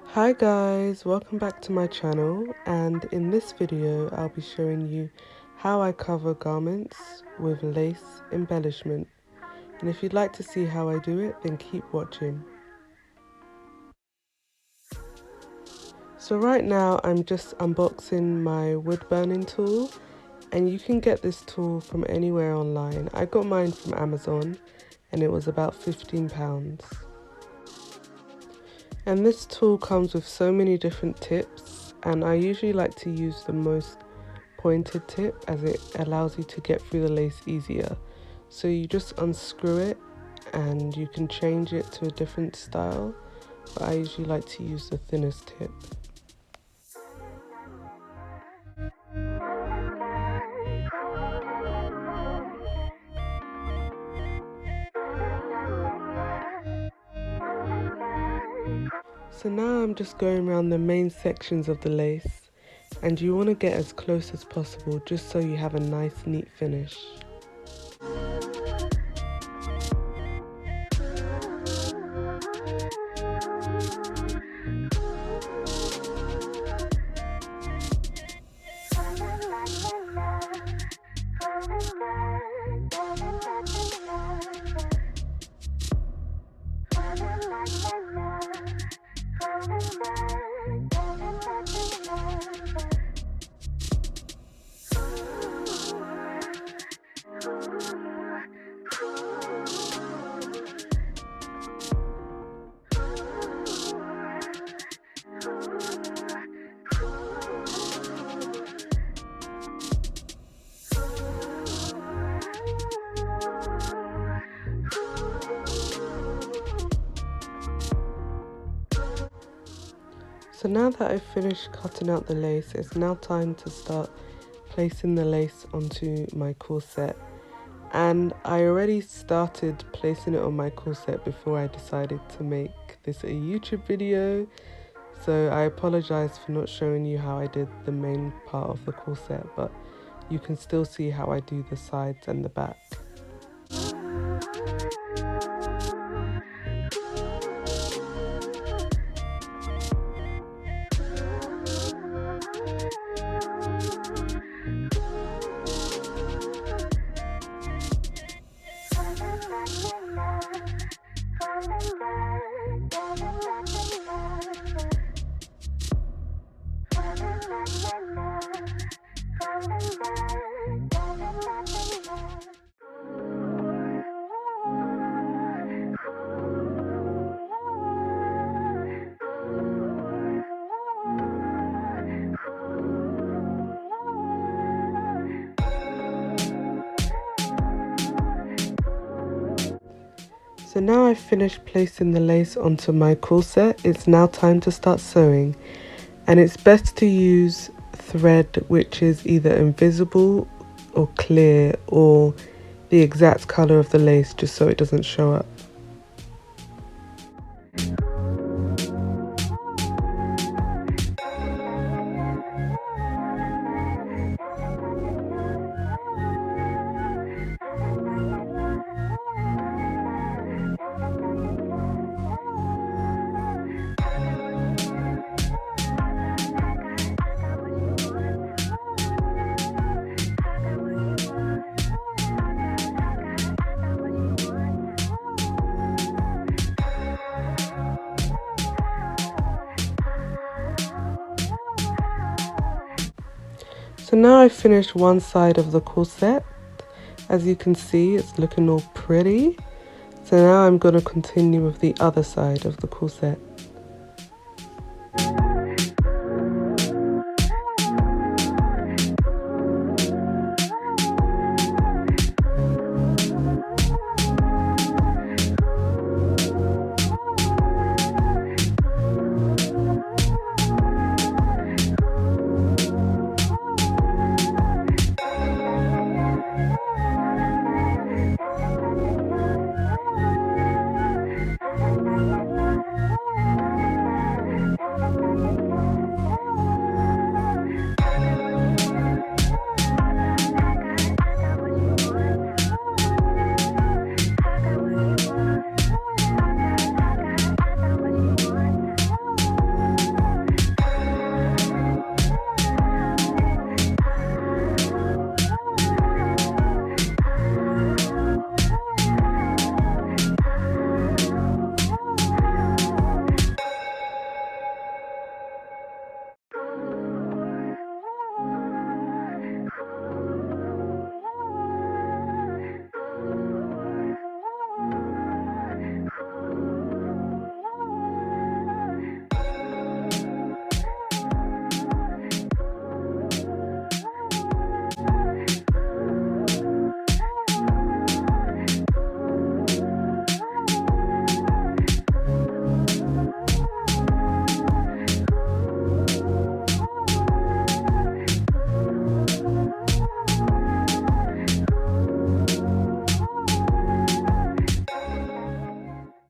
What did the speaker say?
Hi guys, welcome back to my channel, and in this video I'll be showing you how I cover garments with lace embellishment. And if you'd like to see how I do it, then keep watching. So right now I'm just unboxing my wood burning tool, and you can get this tool from anywhere online. I got mine from Amazon and it was about £15. And this tool comes with so many different tips, and I usually like to use the most pointed tip as it allows you to get through the lace easier. So you just unscrew it and you can change it to a different style, but I usually like to use the thinnest tip. So now I'm just going around the main sections of the lace, and you want to get as close as possible just so you have a nice neat finish. So now that I've finished cutting out the lace, it's now time to start placing the lace onto my corset. And I already started placing it on my corset before I decided to make this a YouTube video. So I apologize for not showing you how I did the main part of the corset, but you can still see how I do the sides and the back. So now I've finished placing the lace onto my corset, it's now time to start sewing. And it's best to use thread which is either invisible or clear or the exact colour of the lace, just so it doesn't show up. So now I've finished one side of the corset. As you can see, it's looking all pretty. So now I'm going to continue with the other side of the corset.